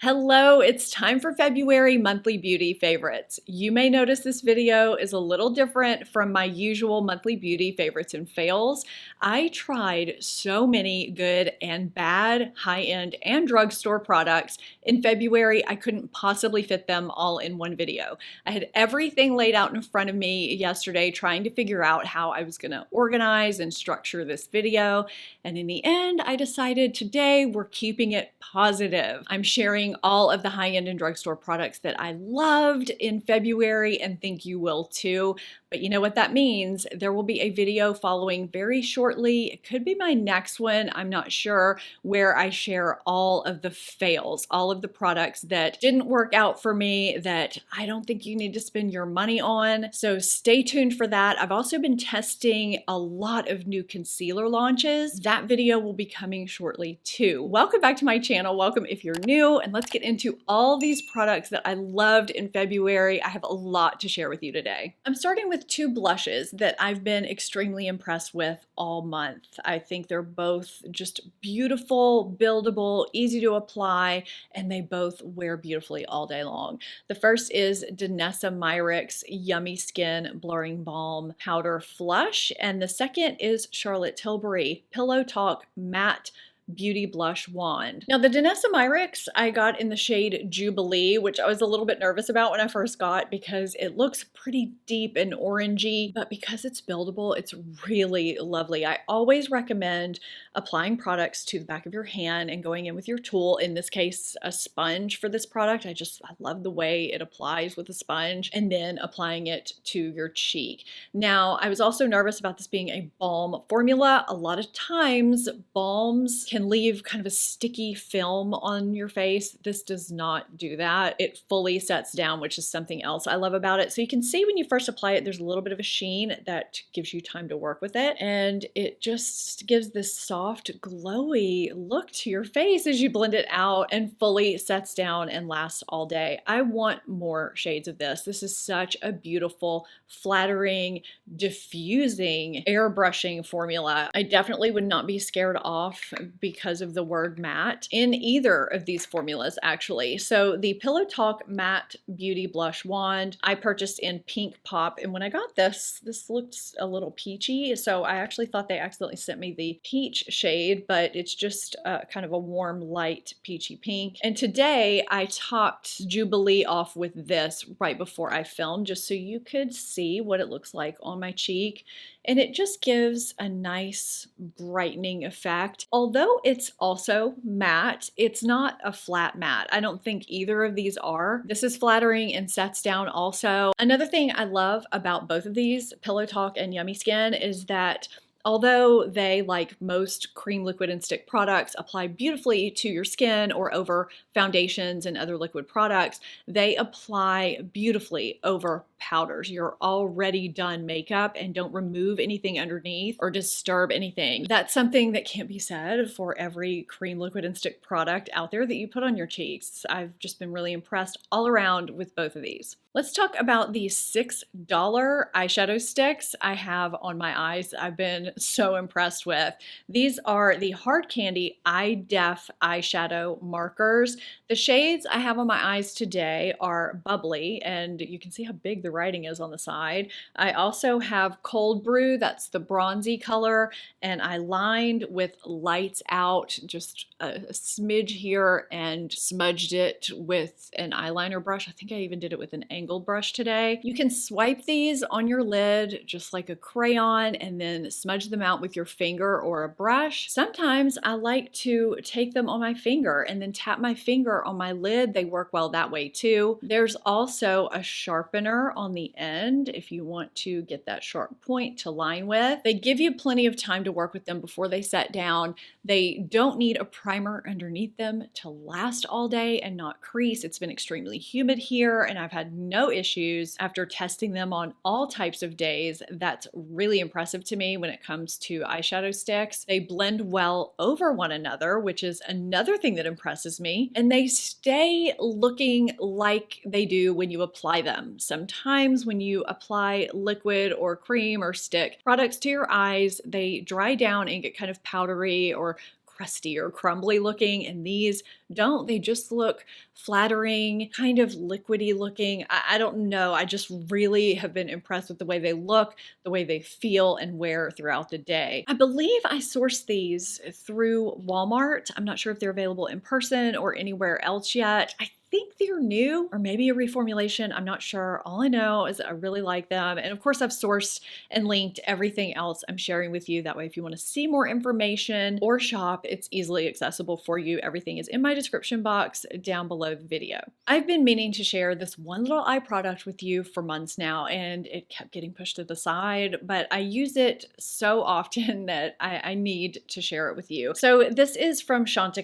Hello, it's time for February monthly beauty favorites. You may notice this video is a little different from my usual monthly beauty favorites and fails. I tried so many good and bad, high-end and drugstore products in February, I couldn't possibly fit them all in one video. I had everything laid out in front of me yesterday trying to figure out how I was gonna organize and structure this video. And in the end, I decided today we're keeping it positive. I'm sharing all of the high-end and drugstore products that I loved in February and think you will too. But you know what that means? There will be a video following very shortly. It could be my next one, I'm not sure, where I share all of the fails, all of the products that didn't work out for me that I don't think you need to spend your money on. So stay tuned for that. I've also been testing a lot of new concealer launches. That video will be coming shortly too. Welcome back to my channel. Welcome if you're new, and let's get into all these products that I loved in February. I have a lot to share with you today. I'm starting with two blushes that I've been extremely impressed with all month. I think they're both just beautiful, buildable, easy to apply, and they both wear beautifully all day long. The first is Myrick's Yummy Skin Blurring Balm Powder Flush, and the second is Charlotte Tilbury Pillow Talk Matte Beauty Blush Wand. Now the Myrick's I got in the shade Jubilee, which I was a little bit nervous about when I first got because it looks pretty deep and orangey, but because it's buildable, it's really lovely. I always recommend applying products to the back of your hand and going in with your tool, in this case a sponge for this product. I love the way it applies with a sponge, and then applying it to your cheek. Now I was also nervous about this being a balm formula. A lot of times balms can leave kind of a sticky film on your face. This does not do that. It fully sets down, which is something else I love about it. So you can see when you first apply it, there's a little bit of a sheen that gives you time to work with it. And it just gives this soft, glowy look to your face as you blend it out, and fully sets down and lasts all day. I want more shades of this. This is such a beautiful, flattering, diffusing, airbrushing formula. I definitely would not be scared off because of the word matte in either of these formulas, actually. So the Pillow Talk Matte Beauty Blush Wand I purchased in Pink Pop, and when I got this looked a little peachy, so I actually thought they accidentally sent me the peach shade, but it's just kind of a warm, light peachy pink. And today I topped Jubilee off with this right before I filmed, just so you could see what it looks like on my cheek. And it just gives a nice brightening effect. Although it's also matte, it's not a flat matte. I don't think either of these are. This is flattering and sets down also. Another thing I love about both of these, Pillow Talk and Yummy Skin, is that although they, like most cream, liquid, and stick products, apply beautifully to your skin or over foundations and other liquid products, they apply beautifully over powders, your already done makeup, and don't remove anything underneath or disturb anything. That's something that can't be said for every cream, liquid, and stick product out there that you put on your cheeks. I've just been really impressed all around with both of these. Let's talk about the $6 eyeshadow sticks I have on my eyes. I've been so impressed with. These are the Hard Candy Eye Def eyeshadow markers. The shades I have on my eyes today are Bubbly, and you can see how big the writing is on the side. I also have Cold Brew, that's the bronzy color, and I lined with Lights Out, just a smidge here, and smudged it with an eyeliner brush. I think I even did it with an angled brush today. You can swipe these on your lid just like a crayon and then smudge them out with your finger or a brush. Sometimes I like to take them on my finger and then tap my finger on my lid. They work well that way too. There's also a sharpener on the end if you want to get that sharp point to line with. They give you plenty of time to work with them before they set down. They don't need a primer underneath them to last all day and not crease. It's been extremely humid here and I've had no issues after testing them on all types of days. That's really impressive to me when it comes to eyeshadow sticks. They blend well over one another, which is another thing that impresses me, and they stay looking like they do when you apply them. Sometimes when you apply liquid or cream or stick products to your eyes, they dry down and get kind of powdery or crusty or crumbly looking, and these don't. They just look flattering, kind of liquidy looking. I don't know. I just really have been impressed with the way they look, the way they feel and wear throughout the day. I believe I sourced these through Walmart. I'm not sure if they're available in person or anywhere else yet. I think they're new or maybe a reformulation. I'm not sure. All I know is that I really like them. And of course, I've sourced and linked everything else I'm sharing with you. That way, if you want to see more information or shop, it's easily accessible for you. Everything is in my description box down below the video. I've been meaning to share this one little eye product with you for months now, and it kept getting pushed to the side, but I use it so often that I need to share it with you. So this is from Shanta,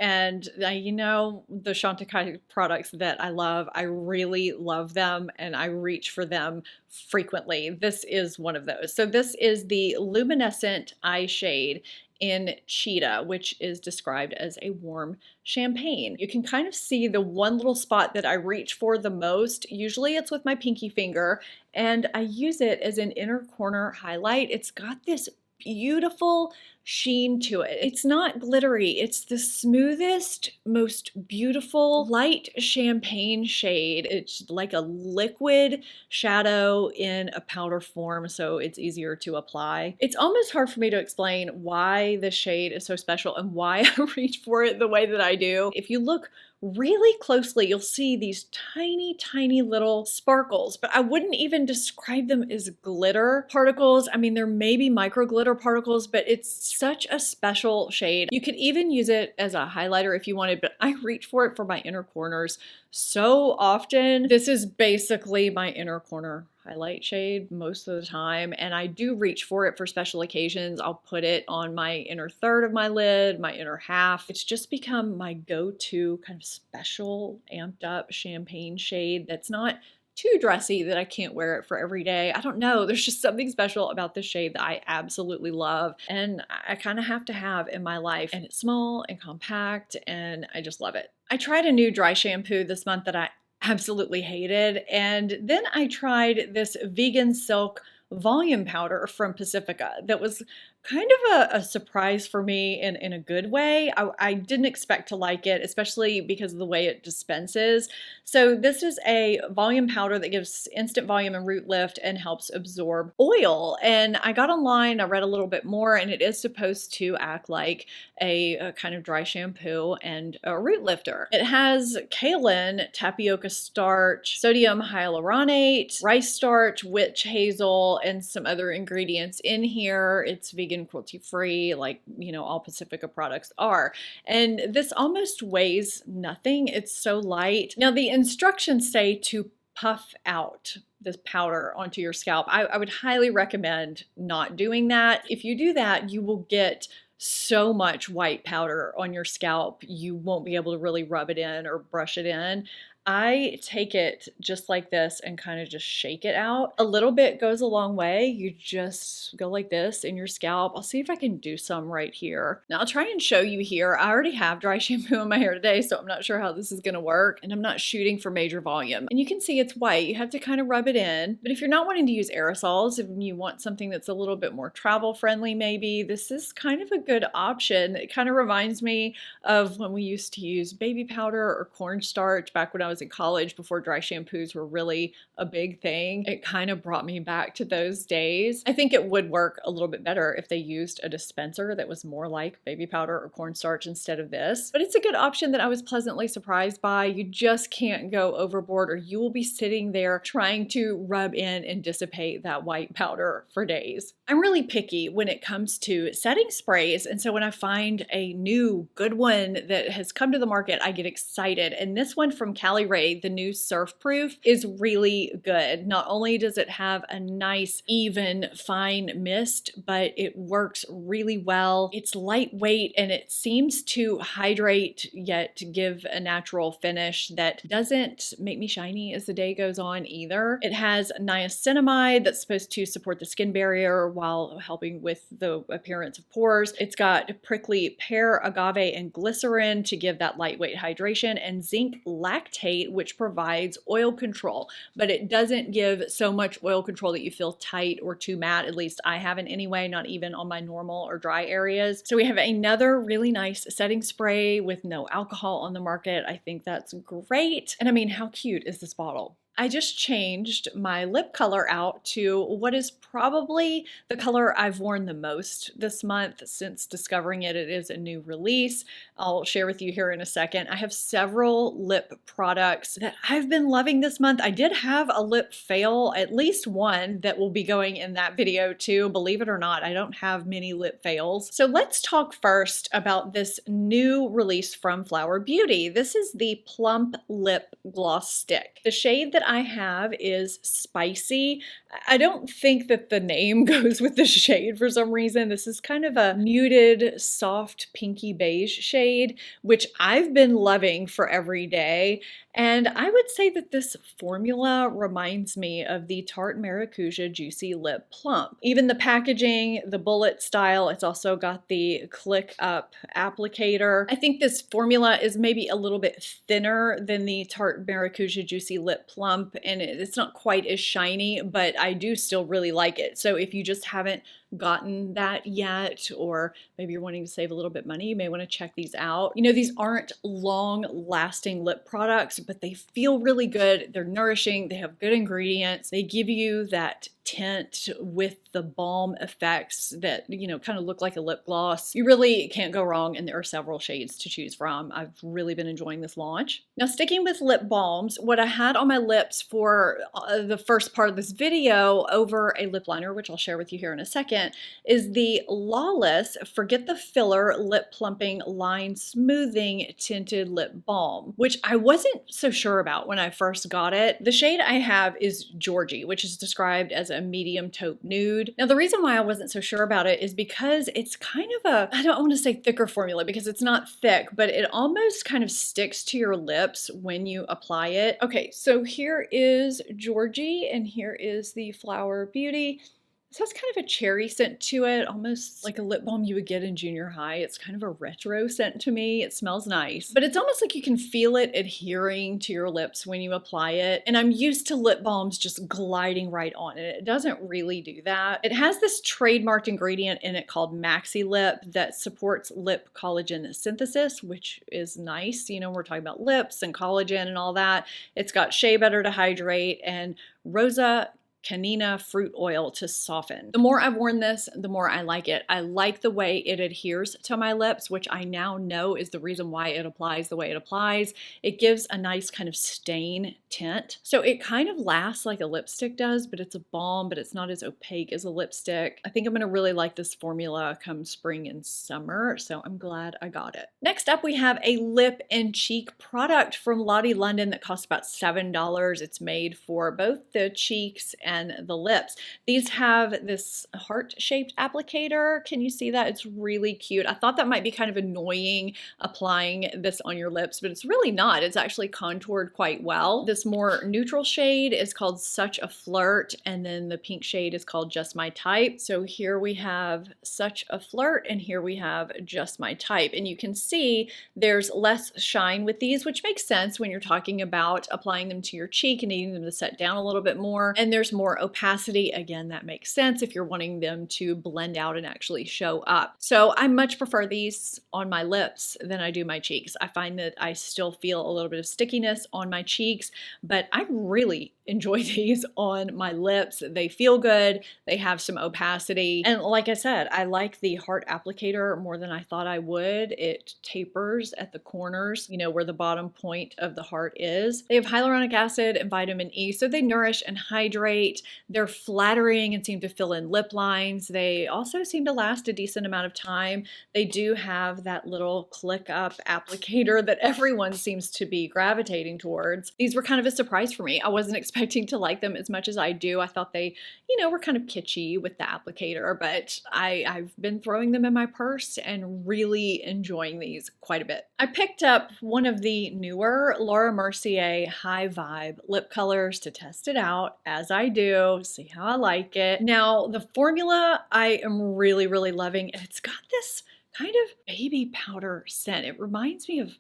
and you know, the Shanta products that I love. I really love them and I reach for them frequently. This is one of those. So this is the Luminescent Eye Shade in Cheetah, which is described as a warm champagne. You can kind of see the one little spot that I reach for the most. Usually it's with my pinky finger, and I use it as an inner corner highlight. It's got this beautiful sheen to it. It's not glittery. It's the smoothest, most beautiful light champagne shade. It's like a liquid shadow in a powder form, so it's easier to apply. It's almost hard for me to explain why this shade is so special and why I reach for it the way that I do. If you look really closely, you'll see these tiny, tiny little sparkles, but I wouldn't even describe them as glitter particles. I mean, there may be micro glitter particles, but it's such a special shade. You could even use it as a highlighter if you wanted, but I reach for it for my inner corners so often. This is basically my inner corner highlight shade most of the time, and I do reach for it for special occasions. I'll put it on my inner third of my lid, my inner half. It's just become my go-to kind of special amped up champagne shade that's not too dressy that I can't wear it for every day. I don't know. There's just something special about this shade that I absolutely love and I kind of have to have in my life. And it's small and compact and I just love it. I tried a new dry shampoo this month that I absolutely hated. And then I tried this vegan silk volume powder from Pacifica that was kind of a surprise for me in a good way. I didn't expect to like it, especially because of the way it dispenses. So this is a volume powder that gives instant volume and root lift and helps absorb oil. And I got online, I read a little bit more, and it is supposed to act like a kind of dry shampoo and a root lifter. It has kaolin, tapioca starch, sodium hyaluronate, rice starch, witch hazel, and some other ingredients in here. It's vegan, cruelty-free, like, you know, all Pacifica products are. And this almost weighs nothing. It's so light. Now, the instructions say to puff out this powder onto your scalp. I would highly recommend not doing that. If you do that, you will get so much white powder on your scalp, you won't be able to really rub it in or brush it in. I take it just like this and kind of just shake it out. A little bit goes a long way. You just go like this in your scalp. I'll see if I can do some right here. Now I'll try and show you here. I already have dry shampoo in my hair today, so I'm not sure how this is gonna work. And I'm not shooting for major volume. And you can see it's white. You have to kind of rub it in. But if you're not wanting to use aerosols, if you want something that's a little bit more travel friendly maybe, this is kind of a good option. It kind of reminds me of when we used to use baby powder or cornstarch back when I was in college before dry shampoos were really a big thing. It kind of brought me back to those days. I think it would work a little bit better if they used a dispenser that was more like baby powder or cornstarch instead of this. But it's a good option that I was pleasantly surprised by. You just can't go overboard or you will be sitting there trying to rub in and dissipate that white powder for days. I'm really picky when it comes to setting sprays, and so when I find a new good one that has come to the market, I get excited. And this one from Cali Ray, the new Surf Proof, is really good. Not only does it have a nice, even, fine mist, but it works really well. It's lightweight and it seems to hydrate yet give a natural finish that doesn't make me shiny as the day goes on either. It has niacinamide that's supposed to support the skin barrier while helping with the appearance of pores. It's got prickly pear, agave, and glycerin to give that lightweight hydration, and zinc lactate acetate, which provides oil control, but it doesn't give so much oil control that you feel tight or too matte. At least I haven't anyway, not even on my normal or dry areas. So we have another really nice setting spray with no alcohol on the market. I think that's great. And I mean, how cute is this bottle? I just changed my lip color out to what is probably the color I've worn the most this month since discovering it. It is a new release. I'll share with you here in a second. I have several lip products that I've been loving this month. I did have a lip fail, at least one that will be going in that video too. Believe it or not, I don't have many lip fails. So let's talk first about this new release from Flower Beauty. This is the Plump Lip Gloss Stick. The shade that I have is Spicy. I don't think that the name goes with the shade for some reason. This is kind of a muted, soft, pinky beige shade, which I've been loving for every day. And I would say that this formula reminds me of the Tarte Maracuja Juicy Lip Plump. Even the packaging, the bullet style, it's also got the click up applicator. I think this formula is maybe a little bit thinner than the Tarte Maracuja Juicy Lip Plump, and it's not quite as shiny, but I do still really like it. So if you just haven't gotten that yet, or maybe you're wanting to save a little bit money, you may want to check these out. You know, these aren't long lasting lip products, but they feel really good. They're nourishing. They have good ingredients. They give you that tint with the balm effects that, you know, kind of look like a lip gloss. You really can't go wrong, and there are several shades to choose from. I've really been enjoying this launch. Now, sticking with lip balms, what I had on my lips for the first part of this video over a lip liner, which I'll share with you here in a second, is the Lawless Forget the Filler Lip Plumping Line Smoothing Tinted Lip Balm, which I wasn't so sure about when I first got it. The shade I have is Georgie, which is described as a medium taupe nude. Now, the reason why I wasn't so sure about it is because it's kind of a, I don't want to say thicker formula because it's not thick, but it almost kind of sticks to your lips when you apply it. Okay, so here is Georgie and here is the Flower Beauty. This has kind of a cherry scent to it, almost like a lip balm you would get in junior high. It's kind of a retro scent to me. It smells nice, but it's almost like you can feel it adhering to your lips when you apply it. And I'm used to lip balms just gliding right on it. It doesn't really do that. It has this trademarked ingredient in it called Maxi Lip that supports lip collagen synthesis, which is nice. You know, we're talking about lips and collagen and all that. It's got shea butter to hydrate and Rosa Canina fruit oil to soften. The more I've worn this, the more I like it. I like the way it adheres to my lips, which I now know is the reason why it applies the way it applies. It gives a nice kind of stain tint. So it kind of lasts like a lipstick does, but it's a balm, but it's not as opaque as a lipstick. I think I'm gonna really like this formula come spring and summer, so I'm glad I got it. Next up, we have a lip and cheek product from Lottie London that costs about $7. It's made for both the cheeks and the lips. These have this heart-shaped applicator. Can you see that? It's really cute. I thought that might be kind of annoying applying this on your lips, but it's really not. It's actually contoured quite well. This more neutral shade is called Such a Flirt, and then the pink shade is called Just My Type. So here we have Such a Flirt, and here we have Just My Type. And you can see there's less shine with these, which makes sense when you're talking about applying them to your cheek and needing them to set down a little bit more. And there's more opacity. Again, that makes sense if you're wanting them to blend out and actually show up. So I much prefer these on my lips than I do my cheeks. I find that I still feel a little bit of stickiness on my cheeks, but I really enjoy these on my lips. They feel good. They have some opacity. And like I said, I like the heart applicator more than I thought I would. It tapers at the corners, you know, where the bottom point of the heart is. They have hyaluronic acid and vitamin E, so they nourish and hydrate. They're flattering and seem to fill in lip lines. They also seem to last a decent amount of time. They do have that little click up applicator that everyone seems to be gravitating towards. These were kind of a surprise for me. I wasn't expecting to like them as much as I do. I thought they, you know, were kind of kitschy with the applicator, but I've been throwing them in my purse and really enjoying these quite a bit. I picked up one of the newer Laura Mercier High Vibe lip colors to test it out, as I do, see how I like it. Now, the formula I am really, really loving, and it's got this kind of baby powder scent. It reminds me of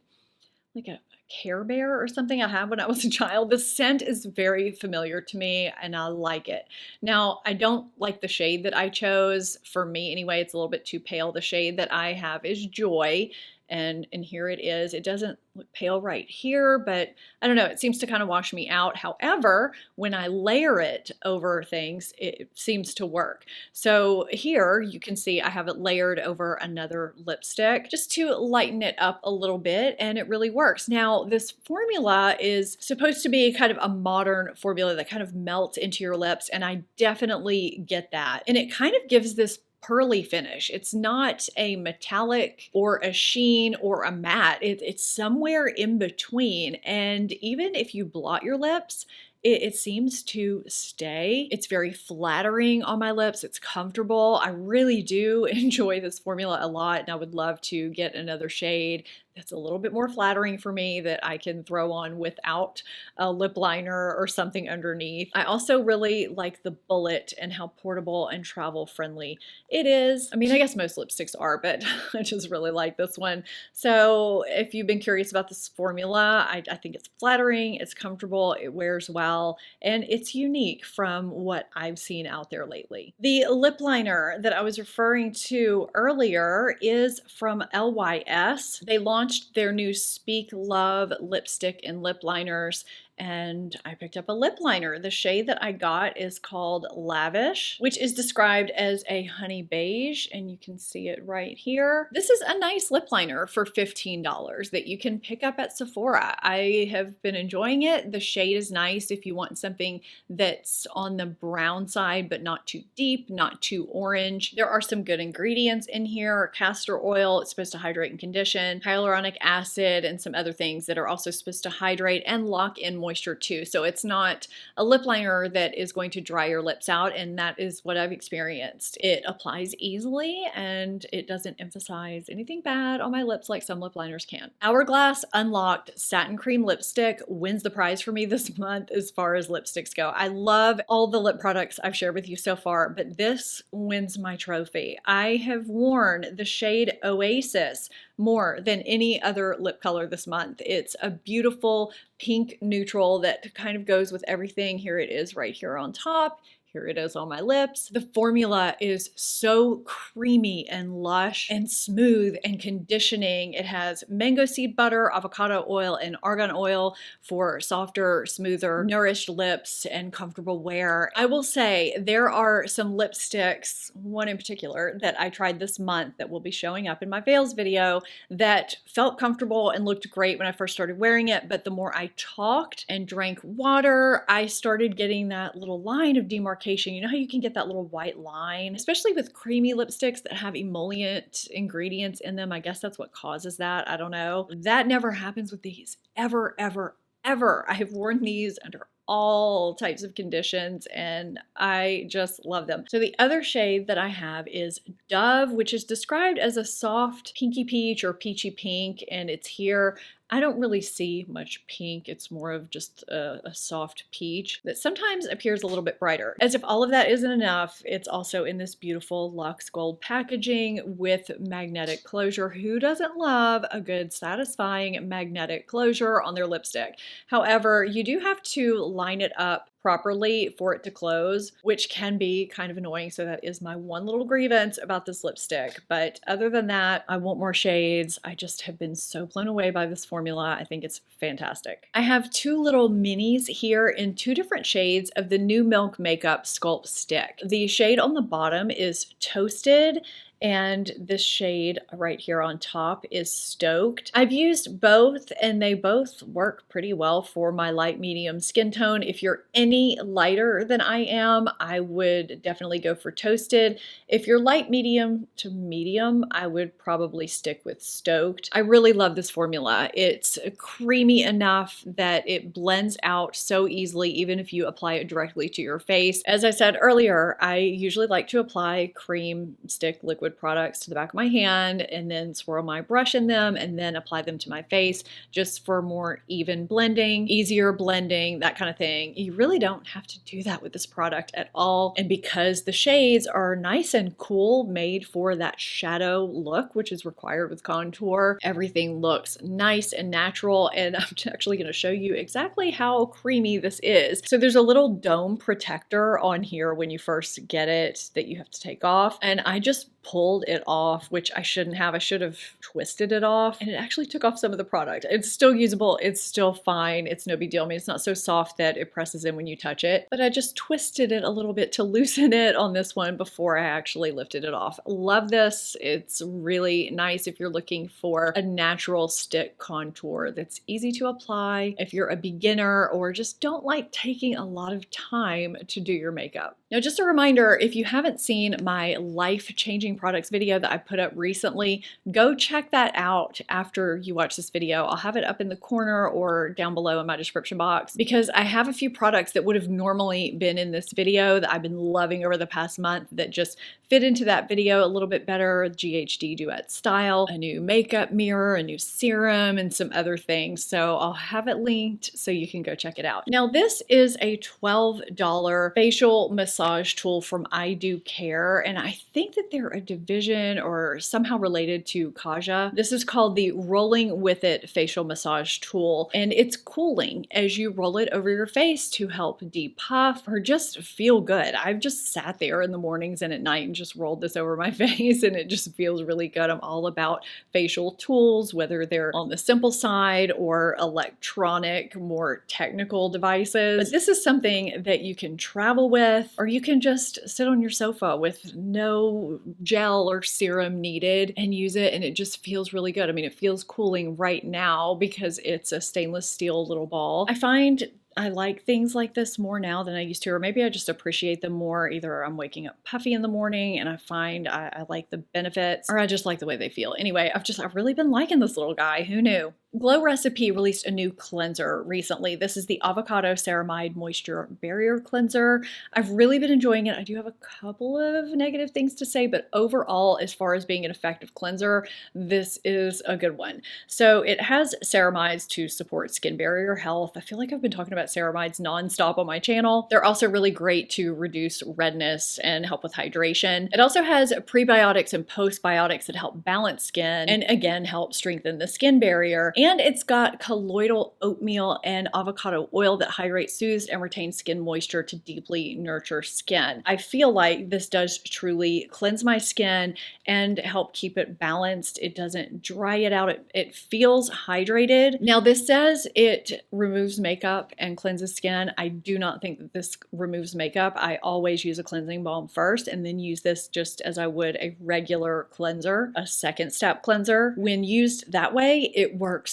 like a Care Bear or something I had when I was a child. The scent is very familiar to me and I like it. Now, I don't like the shade that I chose. For me anyway, it's a little bit too pale. The shade that I have is Joy. And here it is. It doesn't look pale right here, but I don't know, it seems to kind of wash me out. However, when I layer it over things, it seems to work. So here you can see I have it layered over another lipstick just to lighten it up a little bit, and it really works. Now, this formula is supposed to be kind of a modern formula that kind of melts into your lips, and I definitely get that. And it kind of gives this pearly finish. It's not a metallic or a sheen or a matte. It's somewhere in between. And even if you blot your lips, it seems to stay. It's very flattering on my lips. It's comfortable. I really do enjoy this formula a lot, and I would love to get another shade that's a little bit more flattering for me that I can throw on without a lip liner or something underneath. I also really like the bullet and how portable and travel friendly it is. I mean, I guess most lipsticks are, but I just really like this one. So if you've been curious about this formula, I think it's flattering, it's comfortable, it wears well, and it's unique from what I've seen out there lately. The lip liner that I was referring to earlier is from LYS. They launched their new Speak Love lipstick and lip liners, and I picked up a lip liner. The shade that I got is called Lavish, which is described as a honey beige, and you can see it right here. This is a nice lip liner for $15 that you can pick up at Sephora. I have been enjoying it. The shade is nice if you want something that's on the brown side, but not too deep, not too orange. There are some good ingredients in here. Castor oil, it's supposed to hydrate and condition, hyaluronic acid, and some other things that are also supposed to hydrate and lock in moisture too. So it's not a lip liner that is going to dry your lips out, and that is what I've experienced. It applies easily and it doesn't emphasize anything bad on my lips like some lip liners can. Hourglass Unlocked Satin Cream Lipstick wins the prize for me this month as far as lipsticks go. I love all the lip products I've shared with you so far, but this wins my trophy. I have worn the shade Oasis more than any other lip color this month. It's a beautiful pink neutral that kind of goes with everything. Here it is right here on top. Here it is on my lips. The formula is so creamy and lush and smooth and conditioning. It has mango seed butter, avocado oil, and argan oil for softer, smoother, nourished lips and comfortable wear. I will say there are some lipsticks, one in particular, that I tried this month that will be showing up in my fails video that felt comfortable and looked great when I first started wearing it, but the more I talked and drank water, I started getting that little line of demarcation. You know how you can get that little white line, especially with creamy lipsticks that have emollient ingredients in them. I guess that's what causes that. I don't know. That never happens with these ever, ever, ever. I have worn these under all types of conditions and I just love them. So the other shade that I have is Dove, which is described as a soft pinky peach or peachy pink, and it's here. I don't really see much pink. It's more of just a soft peach that sometimes appears a little bit brighter. As if all of that isn't enough, it's also in this beautiful Luxe Gold packaging with magnetic closure. Who doesn't love a good satisfying magnetic closure on their lipstick? However, you do have to line it up properly for it to close, which can be kind of annoying. So that is my one little grievance about this lipstick. But other than that, I want more shades. I just have been so blown away by this formula. I think it's fantastic. I have two little minis here in two different shades of the New Milk Makeup Sculpt Stick. The shade on the bottom is Toasted, and this shade right here on top is Stoked. I've used both and they both work pretty well for my light medium skin tone. If you're any lighter than I am, I would definitely go for Toasted. If you're light medium to medium, I would probably stick with Stoked. I really love this formula. It's creamy enough that it blends out so easily even if you apply it directly to your face. As I said earlier, I usually like to apply cream stick liquid liquid products to the back of my hand and then swirl my brush in them and then apply them to my face just for more even blending, easier blending, that kind of thing. You really don't have to do that with this product at all. And because the shades are nice and cool, made for that shadow look, which is required with contour, everything looks nice and natural. And I'm actually going to show you exactly how creamy this is. So there's a little dome protector on here when you first get it that you have to take off. And I just pulled it off, which I shouldn't have. I should have twisted it off, and it actually took off some of the product. It's still usable. It's still fine. It's no big deal. I mean, it's not so soft that it presses in when you touch it, but I just twisted it a little bit to loosen it on this one before I actually lifted it off. Love this. It's really nice if you're looking for a natural stick contour that's easy to apply if you're a beginner or just don't like taking a lot of time to do your makeup. Now, just a reminder, if you haven't seen my life-changing products video that I put up recently, go check that out after you watch this video. I'll have it up in the corner or down below in my description box because I have a few products that would have normally been in this video that I've been loving over the past month that just fit into that video a little bit better. GHD Duet Style, a new makeup mirror, a new serum, and some other things. So I'll have it linked so you can go check it out. Now, this is a $12 facial massage tool from I Do Care, and I think that they're a division or somehow related to Kaja. This is called the Rolling With It facial massage tool, and it's cooling as you roll it over your face to help depuff or just feel good. I've just sat there in the mornings and at night and just rolled this over my face, and it just feels really good. I'm all about facial tools, whether they're on the simple side or electronic, more technical devices. But this is something that you can travel with, or you can just sit on your sofa with no gel or serum needed and use it, and it just feels really good. I mean, it feels cooling right now because it's a stainless steel little ball. I find I like things like this more now than I used to, or maybe I just appreciate them more. Either I'm waking up puffy in the morning and I find I like the benefits, or I just like the way they feel. Anyway, I've really been liking this little guy. Who knew? Glow Recipe released a new cleanser recently. This is the Avocado Ceramide Moisture Barrier Cleanser. I've really been enjoying it. I do have a couple of negative things to say, but overall, as far as being an effective cleanser, this is a good one. So it has ceramides to support skin barrier health. I feel like I've been talking about ceramides nonstop on my channel. They're also really great to reduce redness and help with hydration. It also has prebiotics and postbiotics that help balance skin and again help strengthen the skin barrier. And it's got colloidal oatmeal and avocado oil that hydrates, soothes, and retains skin moisture to deeply nurture skin. I feel like this does truly cleanse my skin and help keep it balanced. It doesn't dry it out. It feels hydrated. Now, this says it removes makeup and cleanses skin. I do not think that this removes makeup. I always use a cleansing balm first and then use this just as I would a regular cleanser, a second step cleanser. When used that way, it works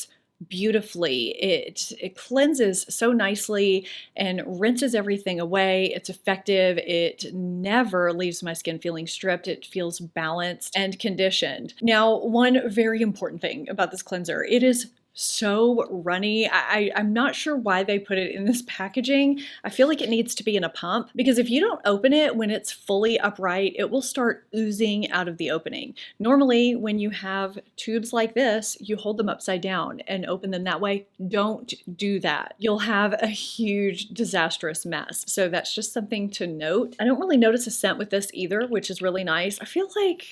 beautifully. It cleanses so nicely and rinses everything away. It's effective. It never leaves my skin feeling stripped. It feels balanced and conditioned. Now, one very important thing about this cleanser, it is so runny. I'm not sure why they put it in this packaging. I feel like it needs to be in a pump because if you don't open it when it's fully upright, it will start oozing out of the opening. Normally, when you have tubes like this, you hold them upside down and open them that way. Don't do that. You'll have a huge disastrous mess. So that's just something to note. I don't really notice a scent with this either, which is really nice. I feel like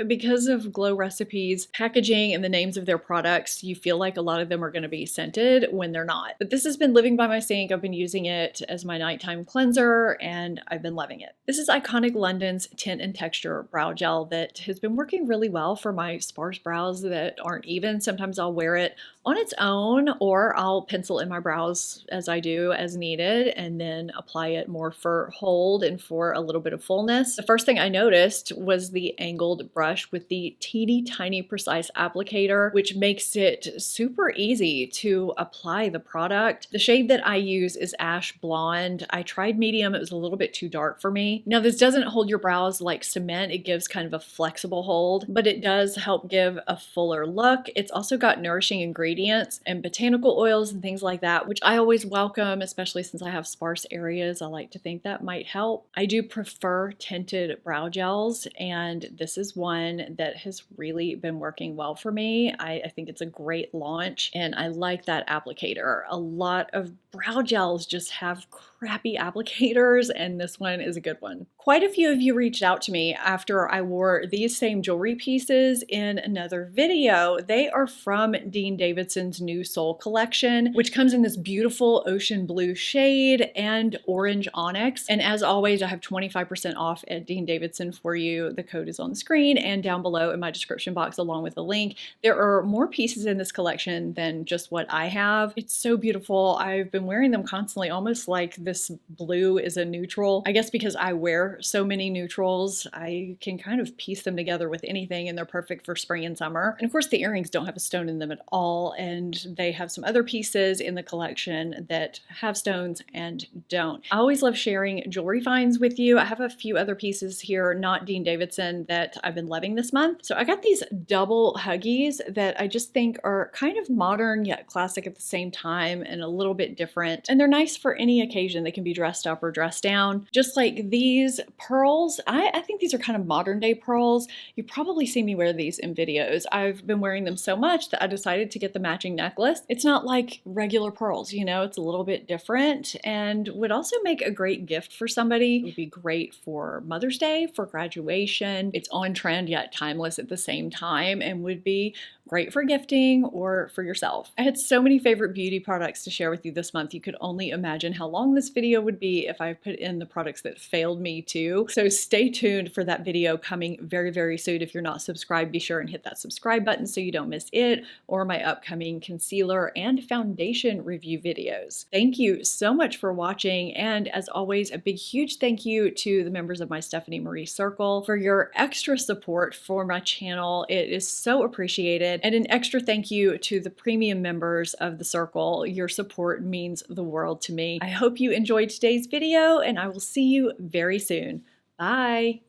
because of Glow Recipes packaging and the names of their products, you feel like a lot of them are going to be scented when they're not. But this has been living by my sink. I've been using it as my nighttime cleanser and I've been loving it. This is Iconic London's Tint and Texture Brow Gel that has been working really well for my sparse brows that aren't even. Sometimes I'll wear it on its own or I'll pencil in my brows as I do as needed and then apply it more for hold and for a little bit of fullness. The first thing I noticed was the angled brush with the teeny tiny precise applicator, which makes it super super easy to apply the product. The shade that I use is Ash Blonde. I tried medium, it was a little bit too dark for me. Now this doesn't hold your brows like cement, it gives kind of a flexible hold, but it does help give a fuller look. It's also got nourishing ingredients and botanical oils and things like that, which I always welcome, especially since I have sparse areas. I like to think that might help. I do prefer tinted brow gels, and this is one that has really been working well for me. I think it's a great launch, and I like that applicator. A lot of brow gels just have crappy applicators, and this one is a good one. Quite a few of you reached out to me after I wore these same jewelry pieces in another video. They are from Dean Davidson's new Soul collection, which comes in this beautiful ocean blue shade and orange onyx. And as always, I have 25% off at Dean Davidson for you. The code is on the screen and down below in my description box along with the link. There are more pieces in this collection than just what I have. It's so beautiful. I've been wearing them constantly, almost like this blue is a neutral. I guess because I wear so many neutrals, I can kind of piece them together with anything, and they're perfect for spring and summer. And of course the earrings don't have a stone in them at all, and they have some other pieces in the collection that have stones and don't. I always love sharing jewelry finds with you. I have a few other pieces here, not Dean Davidson, that I've been loving this month. So I got these double huggies that I just think are kind of modern yet classic at the same time and a little bit different. And they're nice for any occasion. They can be dressed up or dressed down. Just like these pearls, I think these are kind of modern day pearls. You probably see me wear these in videos. I've been wearing them so much that I decided to get the matching necklace. It's not like regular pearls, you know, it's a little bit different and would also make a great gift for somebody. It would be great for Mother's Day, for graduation. It's on trend yet timeless at the same time, and would be great for gifting or for yourself. I had so many favorite beauty products to share with you this month. You could only imagine how long this video would be if I put in the products that failed me too. So stay tuned for that video coming very, very soon. If you're not subscribed, be sure and hit that subscribe button so you don't miss it, or my upcoming concealer and foundation review videos. Thank you so much for watching, and as always, a big huge thank you to the members of my Stephanie Marie Circle for your extra support for my channel. It is so appreciated. And an extra thank you to the premium members of the Circle. Your support means the world to me. I hope you enjoyed today's video, and I will see you very soon. Bye.